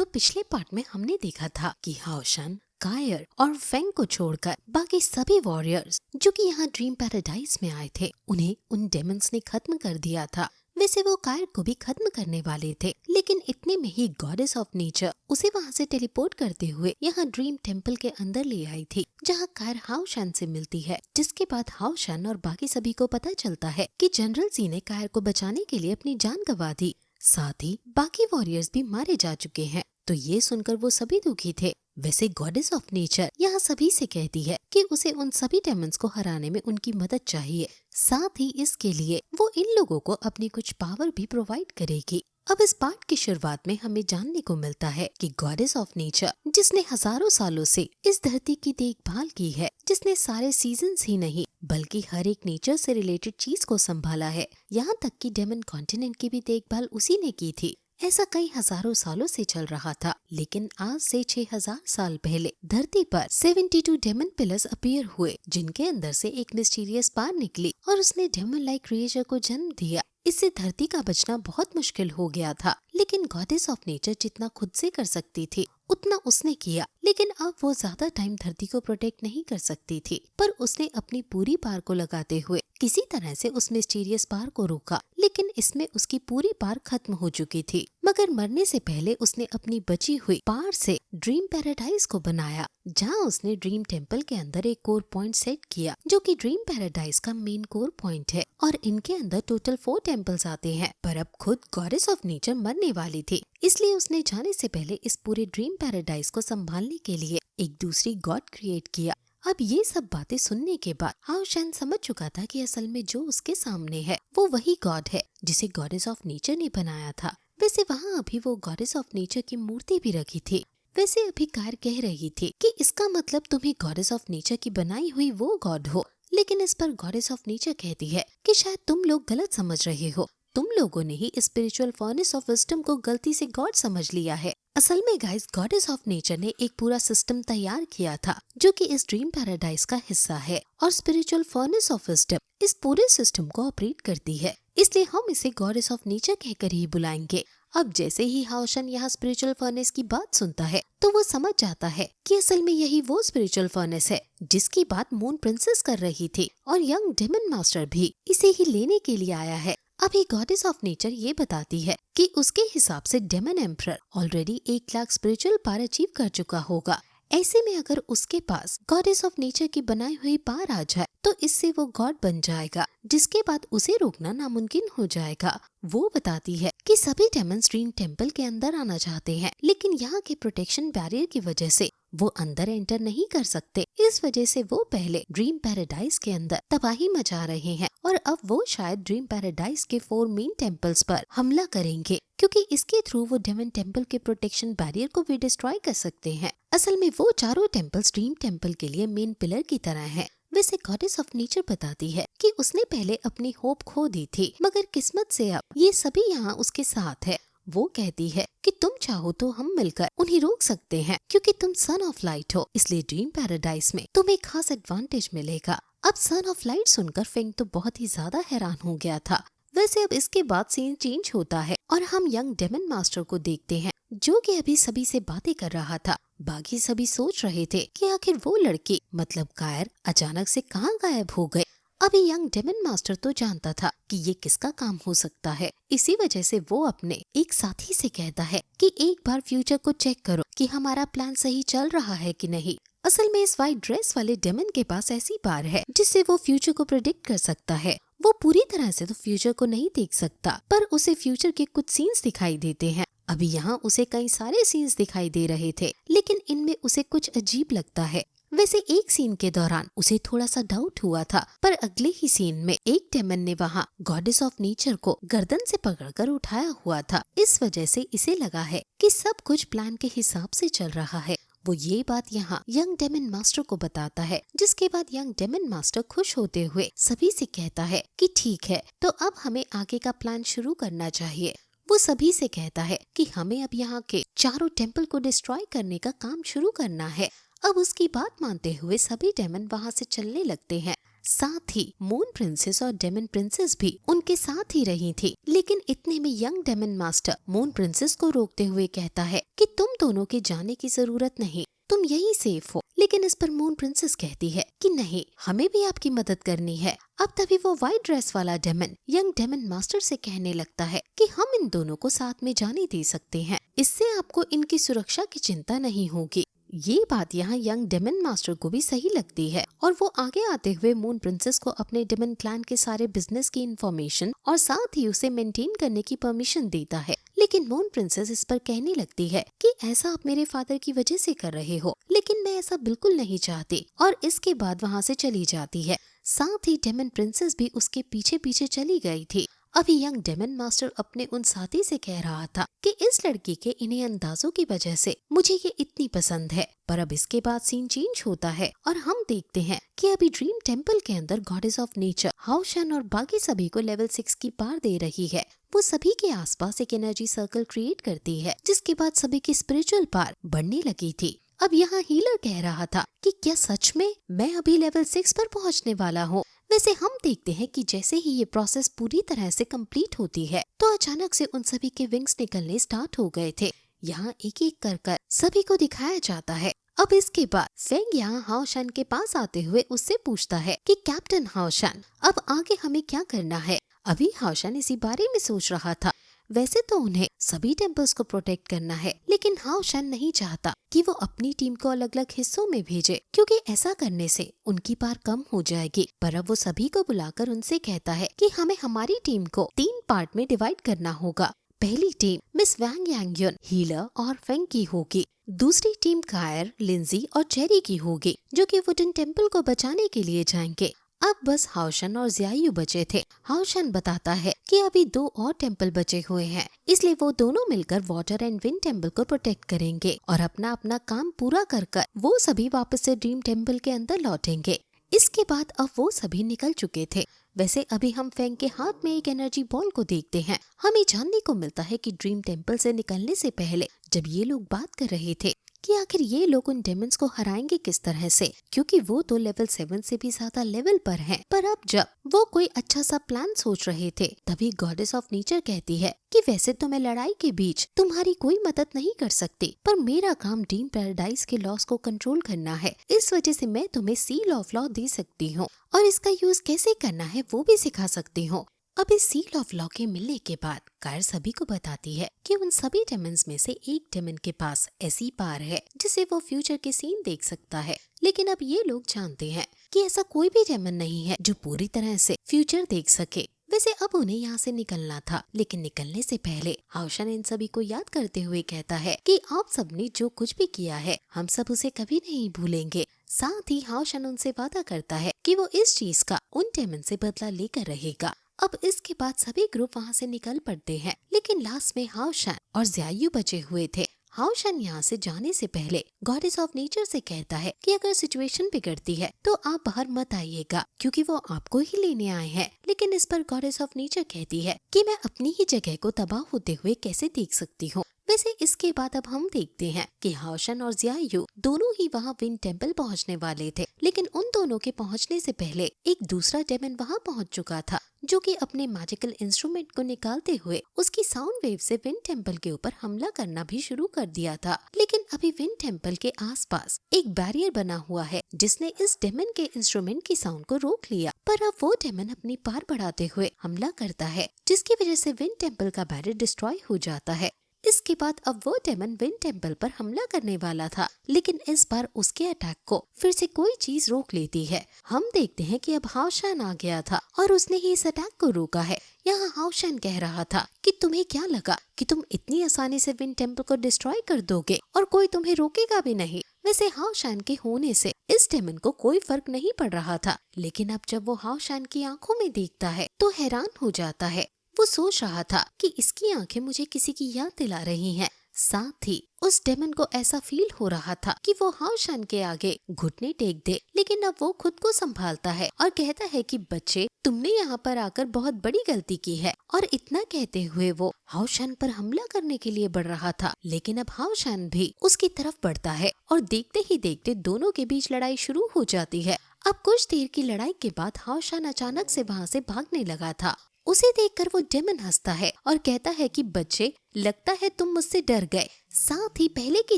तो पिछले पार्ट में हमने देखा था कि हाओशन, कायर और फेंग को छोड़कर बाकी सभी वॉरियर्स जो कि यहाँ ड्रीम पैराडाइज में आए थे उन्हें उन डेमन्स ने खत्म कर दिया था। वैसे वो कायर को भी खत्म करने वाले थे, लेकिन इतने में ही गॉडेस ऑफ नेचर उसे वहाँ से टेलीपोर्ट करते हुए यहाँ ड्रीम टेम्पल के अंदर ले आई थी, जहाँ कायर हाओशन से मिलती है। जिसके बाद हाओशन और बाकी सभी को पता चलता है कि जनरल जी ने कायर को बचाने के लिए अपनी जान गंवा दी, साथ ही बाकी वॉरियर्स भी मारे जा चुके हैं। तो ये सुनकर वो सभी दुखी थे। वैसे गॉडेस ऑफ नेचर यहाँ सभी से कहती है कि उसे उन सभी डेमन्स को हराने में उनकी मदद चाहिए, साथ ही इसके लिए वो इन लोगों को अपनी कुछ पावर भी प्रोवाइड करेगी। अब इस पार्ट की शुरुआत में हमें जानने को मिलता है कि गॉडेस ऑफ नेचर जिसने हजारों सालों से इस धरती की देखभाल की है, जिसने सारे सीजन्स ही नहीं बल्कि हर एक नेचर से रिलेटेड चीज को संभाला है, यहाँ तक कि डेमन कॉन्टिनेंट की भी देखभाल उसी ने की थी। ऐसा कई हजारों सालों से चल रहा था, लेकिन आज से 6000 साल पहले धरती पर 72 डेमन पिलर्स अपीयर हुए, जिनके अंदर से एक मिस्टीरियस पार निकली और उसने डेमन लाइक क्रिएचर को जन्म दिया। इससे धरती का बचना बहुत मुश्किल हो गया था, लेकिन गॉडेस ऑफ नेचर जितना खुद से कर सकती थी उतना उसने किया। लेकिन अब वो ज्यादा टाइम धरती को प्रोटेक्ट नहीं कर सकती थी, पर उसने अपनी पूरी पार को लगाते हुए किसी तरह से उस मिस्टीरियस पार को रोका। लेकिन इसमें उसकी पूरी पार खत्म हो चुकी थी, मगर मरने से पहले उसने अपनी बची हुई पार से ड्रीम पैराडाइज को बनाया, जहाँ उसने ड्रीम टेम्पल के अंदर एक कोर पॉइंट सेट किया, जो कि ड्रीम पैराडाइज का मेन कोर पॉइंट है। और इनके अंदर टोटल 4 टेम्पल्स आते हैं। पर अब खुद गॉडेस ऑफ नेचर मरने वाली थी, इसलिए उसने जाने से पहले इस पूरे ड्रीम पैराडाइज को संभालने के लिए एक दूसरी गॉड क्रिएट किया। अब ये सब बातें सुनने के बाद हाओशन समझ चुका था कि असल में जो उसके सामने है वो वही गॉड है जिसे गॉडेस ऑफ नेचर ने बनाया था। वैसे वहाँ अभी वो गॉडेस ऑफ नेचर की मूर्ति भी रखी थी। वैसे अभी कार कह रही थी कि इसका मतलब तुम्हें गॉडेस ऑफ नेचर की बनाई हुई वो गॉड हो, लेकिन इस पर गॉडेस ऑफ नेचर कहती है कि शायद तुम लोग गलत समझ रहे हो, तुम लोगों ने ही स्पिरिचुअल फर्नेस ऑफ विजडम को गलती से गॉड समझ लिया है। असल में गाइस, गॉडेस ऑफ नेचर ने एक पूरा सिस्टम तैयार किया था जो कि इस ड्रीम पैराडाइज का हिस्सा है, और स्पिरिचुअल फर्नेस ऑफ विजडम इस पूरे सिस्टम को ऑपरेट करती है, इसलिए हम इसे गॉडेस ऑफ नेचर कहकर ही बुलाएंगे। अब जैसे ही हाओशन यहाँ स्पिरिचुअल फर्नेस की बात सुनता है तो वो समझ जाता है कि असल में यही वो स्पिरिचुअल फर्नेस है जिसकी बात मून प्रिंसेस कर रही थी, और यंग डेमन मास्टर भी इसे ही लेने के लिए आया है। अभी गॉडेस ऑफ नेचर ये बताती है कि उसके हिसाब से demon emperor already 1 lakh spiritual power achieve कर चुका होगा। ऐसे में अगर उसके पास गॉडेस ऑफ नेचर की बनाई हुई पावर आ जाए तो इससे वो गॉड बन जाएगा, जिसके बाद उसे रोकना नामुमकिन हो जाएगा। वो बताती है कि सभी डेमन्स ड्रीम टेम्पल के अंदर आना चाहते हैं, लेकिन यहाँ के प्रोटेक्शन बैरियर की वजह से वो अंदर एंटर नहीं कर सकते। इस वजह से वो पहले ड्रीम पैराडाइज के अंदर तबाही मचा रहे हैं, और अब वो शायद ड्रीम पैराडाइज के 4 मेन टेम्पल्स पर हमला करेंगे, क्योंकि इसके थ्रू वो डेमन टेम्पल के प्रोटेक्शन बैरियर को भी डिस्ट्रॉय कर सकते हैं। असल में वो चारों टेम्पल्स ड्रीम टेम्पल के लिए मेन पिलर की तरह हैं। वैसे गॉडेस ऑफ नेचर बताती है कि उसने पहले अपनी होप खो दी थी, मगर किस्मत से अब ये सभी यहाँ उसके साथ है। वो कहती है कि तुम चाहो तो हम मिलकर उन्हें रोक सकते हैं, क्योंकि तुम सन ऑफ लाइट हो, इसलिए ड्रीम पैराडाइज में तुम्हें खास एडवांटेज मिलेगा। अब सन ऑफ लाइट सुनकर फेंग तो बहुत ही ज्यादा हैरान हो गया था। वैसे अब इसके बाद सीन चेंज होता है और हम यंग डेमन मास्टर को देखते हैं, जो कि अभी सभी से बातें कर रहा था। बाकी सभी सोच रहे थे कि आखिर वो लड़की मतलब कायर अचानक से कहाँ गायब हो गए। अभी यंग डेमन मास्टर तो जानता था कि ये किसका काम हो सकता है, इसी वजह से वो अपने एक साथी से कहता है कि एक बार फ्यूचर को चेक करो कि हमारा प्लान सही चल रहा है कि नहीं। असल में इस व्हाइट ड्रेस वाले डेमन के पास ऐसी पावर है जिससे वो फ्यूचर को प्रेडिक्ट कर सकता है। वो पूरी तरह से तो फ्यूचर को नहीं देख सकता, पर उसे फ्यूचर के कुछ सीन्स दिखाई देते हैं। अभी यहाँ उसे कई सारे सीन्स दिखाई दे रहे थे, लेकिन इनमें उसे कुछ अजीब लगता है। वैसे एक सीन के दौरान उसे थोड़ा सा डाउट हुआ था, पर अगले ही सीन में एक डेमन ने वहाँ गॉडेस ऑफ नेचर को गर्दन से पकड़कर उठाया हुआ था। इस वजह से इसे लगा है कि सब कुछ प्लान के हिसाब से चल रहा है। वो ये बात यहाँ यंग डेमन मास्टर को बताता है, जिसके बाद यंग डेमन मास्टर खुश होते हुए सभी से कहता है कि ठीक है, तो अब हमें आगे का प्लान शुरू करना चाहिए। वो सभी से कहता है कि हमें अब यहाँ के चारों टेम्पल को डिस्ट्रॉय करने का काम शुरू करना है। अब उसकी बात मानते हुए सभी डेमन वहाँ से चलने लगते हैं। साथ ही मून प्रिंसेस और डेमन प्रिंसेस भी उनके साथ ही रही थी। लेकिन इतने में young demon master moon princess को रोकते हुए कहता है कि तुम दोनों के जाने की जरूरत नहीं, तुम यही सेफ हो। लेकिन इस पर मून प्रिंसेस कहती है कि नहीं, हमें भी आपकी मदद करनी है। अब तभी वो व्हाइट ड्रेस वाला डेमन यंग डेमन मास्टर से कहने लगता है कि हम इन दोनों को साथ में जाने दे सकते हैं, इससे आपको इनकी सुरक्षा की चिंता नहीं होगी। ये बात यहाँ यंग डेमन मास्टर को भी सही लगती है और वो आगे आते हुए मून प्रिंसेस को अपने डेमन क्लैन के सारे बिजनेस की इंफॉर्मेशन और साथ ही उसे मेंटेन करने की परमिशन देता है। लेकिन मून प्रिंसेस इस पर कहने लगती है कि ऐसा आप मेरे फादर की वजह से कर रहे हो, लेकिन मैं ऐसा बिल्कुल नहीं चाहती, और इसके बाद वहाँ से चली जाती है। साथ ही डेमन प्रिंसेस भी उसके पीछे पीछे चली गई थी। अभी यंग डेमन मास्टर अपने उन साथी से कह रहा था कि इस लड़की के इन्हें अंदाजों की वजह से मुझे ये इतनी पसंद है। पर अब इसके बाद सीन चेंज होता है और हम देखते हैं कि अभी ड्रीम टेम्पल के अंदर गॉडेस ऑफ नेचर हाओशन और बाकी सभी को लेवल 6 की पार दे रही है। वो सभी के आसपास एक एनर्जी सर्कल क्रिएट करती है, जिसके बाद सभी की स्पिरिचुअल पार बढ़ने लगी थी। अब यहाँ हीलर कह रहा था कि क्या सच में मैं अभी लेवल 6 पर पहुँचने वाला हूँ। वैसे हम देखते हैं कि जैसे ही ये प्रोसेस पूरी तरह से कंप्लीट होती है तो अचानक से उन सभी के विंग्स निकलने स्टार्ट हो गए थे। यहाँ एक एक कर सभी को दिखाया जाता है। अब इसके बाद फेंग यहाँ हाओशन के पास आते हुए उससे पूछता है कि कैप्टन हाओशन, अब आगे हमें क्या करना है। अभी हाओशन इसी बारे में सोच रहा था। वैसे तो उन्हें सभी टेम्पल्स को प्रोटेक्ट करना है, लेकिन हाओशन नहीं चाहता कि वो अपनी टीम को अलग अलग हिस्सों में भेजे, क्योंकि ऐसा करने से उनकी पार कम हो जाएगी। पर अब वो सभी को बुलाकर उनसे कहता है कि हमें हमारी टीम को 3 पार्ट में डिवाइड करना होगा। पहली टीम मिस वैंग यांगयुन, हीलर और फेंग की होगी। दूसरी टीम कायर, लिंजी और चेरी की होगी, जो कि वुडन टेम्पल को बचाने के लिए जाएंगे। अब बस हाओशन और ज़ियायु बचे थे। हाओशन बताता है कि अभी 2 और टेम्पल बचे हुए हैं, इसलिए वो दोनों मिलकर वाटर एंड विंड टेम्पल को प्रोटेक्ट करेंगे और अपना अपना काम पूरा कर वो सभी वापस से ड्रीम टेम्पल के अंदर लौटेंगे। इसके बाद अब वो सभी निकल चुके थे। वैसे अभी हम फेंग के हाथ में एक एनर्जी बॉल को देखते हैं। हमें जानने को मिलता है कि ड्रीम टेम्पल से निकलने से पहले जब ये लोग बात कर रहे थे कि आखिर ये लोग उन डेमन्स को हराएंगे किस तरह से, क्योंकि वो तो लेवल 7 से भी ज्यादा लेवल पर हैं। पर अब जब वो कोई अच्छा सा प्लान सोच रहे थे, तभी गॉडेस ऑफ नेचर कहती है कि वैसे तो मैं लड़ाई के बीच तुम्हारी कोई मदद नहीं कर सकती, पर मेरा काम ड्रीम पैराडाइज के लॉस को कंट्रोल करना है। इस वजह से मैं तुम्हें सील ऑफ लॉ दे सकती हूँ और इसका यूज कैसे करना है वो भी सिखा सकती हूँ। अब इस सील ऑफ लॉ के मिलने के बाद कायर सभी को बताती है कि उन सभी डेमन्स में से एक डेमन के पास ऐसी पावर है जिससे वो फ्यूचर के सीन देख सकता है। लेकिन अब ये लोग जानते हैं कि ऐसा कोई भी डेमन नहीं है जो पूरी तरह से फ्यूचर देख सके। वैसे अब उन्हें यहाँ से निकलना था, लेकिन निकलने से पहले हाओशन इन सभी को याद करते हुए कहता है कि आप सबने जो कुछ भी किया है हम सब उसे कभी नहीं भूलेंगे। साथ ही हाओशन उनसे वादा करता है कि वो इस चीज का उन डेमन से बदला लेकर रहेगा। अब इसके बाद सभी ग्रुप वहाँ से निकल पड़ते हैं, लेकिन लास्ट में हाओशन और ज़ियायु बचे हुए थे। हाओशन यहाँ से जाने से पहले गॉडेस ऑफ नेचर से कहता है कि अगर सिचुएशन बिगड़ती है तो आप बाहर मत आइएगा, क्योंकि वो आपको ही लेने आए हैं। लेकिन इस पर गॉडेस ऑफ नेचर कहती है कि मैं अपनी ही जगह को तबाह होते हुए कैसे देख सकती हूँ। वैसे इसके बाद अब हम देखते हैं कि हाओशन और ज़ियायु दोनों ही वहाँ विंड टेम्पल पहुँचने वाले थे, लेकिन उन दोनों के पहुँचने से पहले एक दूसरा डेमन वहाँ पहुँच चुका था, जो कि अपने मैजिकल इंस्ट्रूमेंट को निकालते हुए उसकी साउंड वेव से विंड टेम्पल के ऊपर हमला करना भी शुरू कर दिया था। लेकिन अभी विंड टेम्पल के आसपास एक बैरियर बना हुआ है जिसने इस डेमन के इंस्ट्रूमेंट की साउंड को रोक लिया। पर अब वो डेमन अपनी पार बढ़ाते हुए हमला करता है, जिसकी वजह से विंड टेम्पल का बैरियर डिस्ट्रॉय हो जाता है। इसके बाद अब वो डेमन विंड टेम्पल पर हमला करने वाला था, लेकिन इस बार उसके अटैक को फिर से कोई चीज रोक लेती है। हम देखते हैं कि अब हाओशन आ गया था और उसने ही इस अटैक को रोका है। यहाँ हाओशन कह रहा था कि तुम्हें क्या लगा कि तुम इतनी आसानी से विंड टेम्पल को डिस्ट्रॉय कर दोगे और कोई तुम्हें रोकेगा भी नहीं। वैसे हाओशन के होने से इस डेमन को कोई फर्क नहीं पड़ रहा था, लेकिन अब जब वो हाओशन की आंखों में देखता है तो हैरान हो जाता है। वो सोच रहा था कि इसकी आंखें मुझे किसी की याद दिला रही हैं। साथ ही उस डेमन को ऐसा फील हो रहा था कि वो हाओशन के आगे घुटने टेक दे, लेकिन अब वो खुद को संभालता है और कहता है कि बच्चे, तुमने यहाँ पर आकर बहुत बड़ी गलती की है। और इतना कहते हुए वो हाओशन पर हमला करने के लिए बढ़ रहा था, लेकिन अब हाओशन भी उसकी तरफ बढ़ता है और देखते ही देखते दोनों के बीच लड़ाई शुरू हो जाती है। अब कुछ देर की लड़ाई के बाद हाओशान अचानक से वहाँ से भागने लगा था। उसे देखकर वो डेमन हंसता है और कहता है कि बच्चे, लगता है तुम मुझसे डर गए। साथ ही पहले की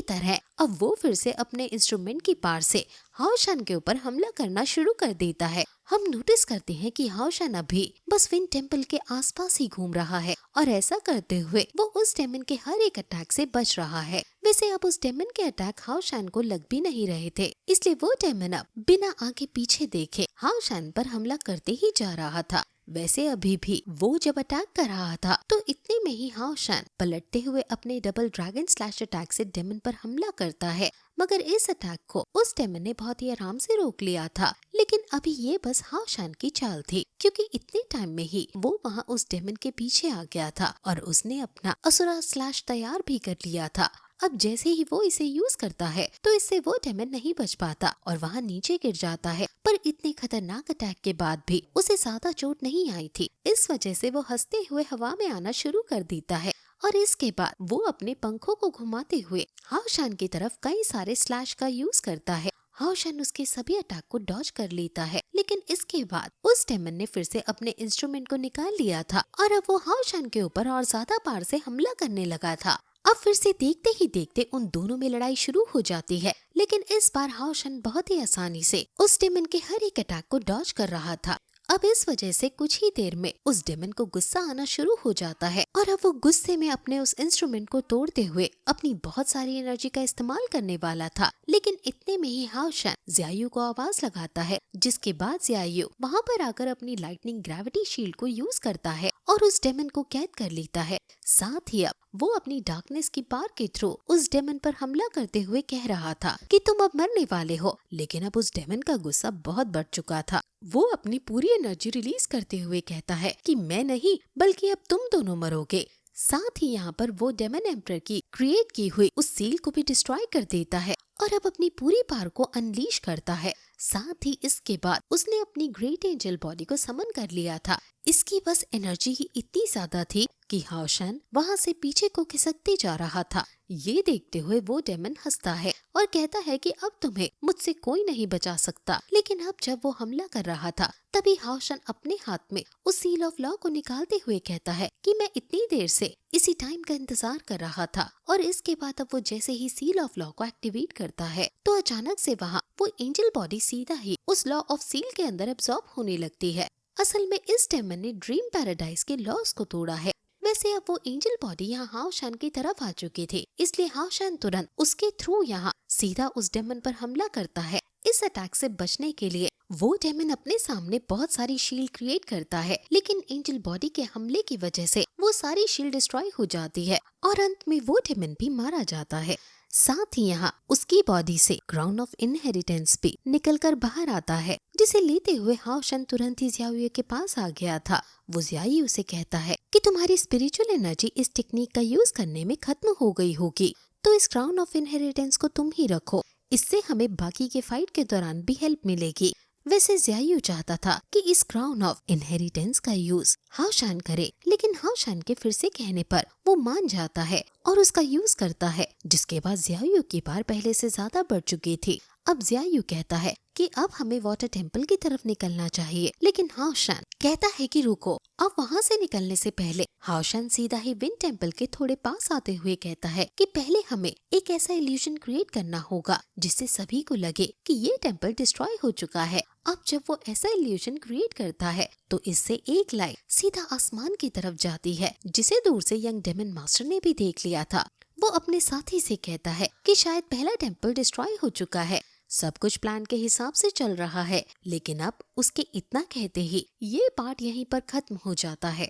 तरह अब वो फिर से अपने इंस्ट्रूमेंट की पार से हाओशान के ऊपर हमला करना शुरू कर देता है। हम नोटिस करते हैं कि हाओशान अभी बस विंड टेम्पल के आसपास ही घूम रहा है और ऐसा करते हुए वो उस डेमन के हर एक अटैक से बच रहा है। वैसे अब उस डेमन के अटैक हाओशान को लग भी नहीं रहे थे, इसलिए वो डेमन अब बिना आगे पीछे देखे हाओशान पर हमला करते ही जा रहा था। वैसे अभी भी वो जब अटैक कर रहा था तो इतने में ही हाओशान पलटते हुए अपने डबल ड्रैगन स्लैश अटैक से डेमन पर हमला करता है, मगर इस अटैक को उस डेमन ने बहुत ही आराम से रोक लिया था। लेकिन अभी ये बस हाओशान की चाल थी, क्योंकि इतने टाइम में ही वो वहाँ उस डेमन के पीछे आ गया था और उसने अपना असुरा स्लैश तैयार भी कर लिया था। अब जैसे ही वो इसे यूज करता है तो इससे वो डेमन नहीं बच पाता और वहाँ नीचे गिर जाता है, पर इतने खतरनाक अटैक के बाद भी उसे ज्यादा चोट नहीं आई थी। इस वजह से वो हंसते हुए हवा में आना शुरू कर देता है और इसके बाद वो अपने पंखों को घुमाते हुए हाओशान की तरफ कई सारे स्लैश का यूज करता है। हाओशान उसके सभी अटैक को डॉज कर लेता है, लेकिन इसके बाद उस डेमन ने फिर से अपने इंस्ट्रूमेंट को निकाल लिया था और अब वो हाओशान के ऊपर और ज्यादा पार से हमला करने लगा था। अब फिर से देखते ही देखते उन दोनों में लड़ाई शुरू हो जाती है, लेकिन इस बार हाओशान बहुत ही आसानी से उस डेमन के हर एक अटैक को डॉज कर रहा था। अब इस वजह से कुछ ही देर में उस डेमन को गुस्सा आना शुरू हो जाता है और अब वो गुस्से में अपने उस इंस्ट्रूमेंट को तोड़ते हुए अपनी बहुत सारी एनर्जी का इस्तेमाल करने वाला था। लेकिन इतने में ही हाओशान ज़ियायु को आवाज लगाता है, जिसके बाद ज़ियायु वहाँ पर आकर अपनी लाइटनिंग ग्रेविटी शील्ड को यूज करता है और उस डेमन को कैद कर लेता है। साथ ही अब वो अपनी डार्कनेस की पार के थ्रू उस डेमन पर हमला करते हुए कह रहा था कि तुम अब मरने वाले हो। लेकिन अब उस डेमन का गुस्सा बहुत बढ़ चुका था। वो अपनी पूरी एनर्जी रिलीज करते हुए कहता है कि मैं नहीं बल्कि अब तुम दोनों मरोगे। साथ ही यहाँ पर वो डेमन एम्परर की क्रिएट की हुई उस सील को भी डिस्ट्रॉय कर देता है और अब अपनी पूरी पावर को अनलीश करता है। साथ ही इसके बाद उसने अपनी ग्रेट एंजल बॉडी को समन कर लिया था। इसकी बस एनर्जी ही इतनी ज्यादा थी कि हाओशान वहाँ से पीछे को खिसकते जा रहा था। ये देखते हुए वो डेमन हंसता है और कहता है कि अब तुम्हें मुझसे कोई नहीं बचा सकता। लेकिन अब जब वो हमला कर रहा था तभी हाओशान अपने हाथ में उस सील ऑफ लॉ को निकालते हुए कहता है कि मैं इतनी देर से इसी टाइम का इंतजार कर रहा था। और इसके बाद अब वो जैसे ही सील ऑफ लॉ को एक्टिवेट करता है तो अचानक से वहाँ वो एंजल बॉडी सीधा ही उस लॉ ऑफ सील के अंदर एब्जॉर्ब होने लगती है। असल में इस डेमन ने ड्रीम पैराडाइज के लॉस को तोड़ा है। वैसे अब वो एंजल बॉडी यहाँ हाओशान की तरफ आ चुकी थी, इसलिए हाओशान तुरंत उसके थ्रू यहाँ सीधा उस डेमन पर हमला करता है। इस अटैक से बचने के लिए वो डेमन अपने सामने बहुत सारी शील्ड क्रिएट करता है, लेकिन एंजल बॉडी के हमले की वजह से वो सारी शील्ड डिस्ट्रॉय हो जाती है और अंत में वो डेमन भी मारा जाता है। साथ ही यहाँ उसकी बॉडी से क्राउन ऑफ इनहेरिटेंस भी निकलकर बाहर आता है, जिसे लेते हुए हाओशान तुरंत ही ज़ियायु के पास आ गया था। वो ज़ियायु से कहता है कि तुम्हारी स्पिरिचुअल एनर्जी इस टेक्निक का यूज करने में खत्म हो गई होगी, तो इस क्राउन ऑफ इनहेरिटेंस को तुम ही रखो, इससे हमें बाकी के फाइट के दौरान भी हेल्प मिलेगी। वैसे ज़ियायु चाहता था कि इस क्राउन ऑफ इनहेरिटेंस का यूज हाओशान करे, लेकिन हाओशान के फिर से कहने पर वो मान जाता है और उसका यूज करता है, जिसके बाद ज़ियायु की पावर पहले से ज्यादा बढ़ चुकी थी। अब ज़ियायु कहता है कि अब हमें वाटर टेम्पल की तरफ निकलना चाहिए, लेकिन हाओशान कहता है कि रुको। अब वहाँ से निकलने से पहले हाओशान सीधा ही विंड टेम्पल के थोड़े पास आते हुए कहता है कि पहले हमें एक ऐसा इल्यूजन क्रिएट करना होगा जिससे सभी को लगे कि ये टेम्पल डिस्ट्रॉय हो चुका है। अब जब वो ऐसा इल्यूजन क्रिएट करता है तो इससे एक लाइट सीधा आसमान की तरफ जाती है, जिसे दूर से यंग डेमन मास्टर ने भी देख लिया था। वो अपने साथी से कहता है कि शायद पहला टेम्पल डिस्ट्रॉय हो चुका है, सब कुछ प्लान के हिसाब से चल रहा है। लेकिन अब उसके इतना कहते ही ये पार्ट यहीं पर खत्म हो जाता है।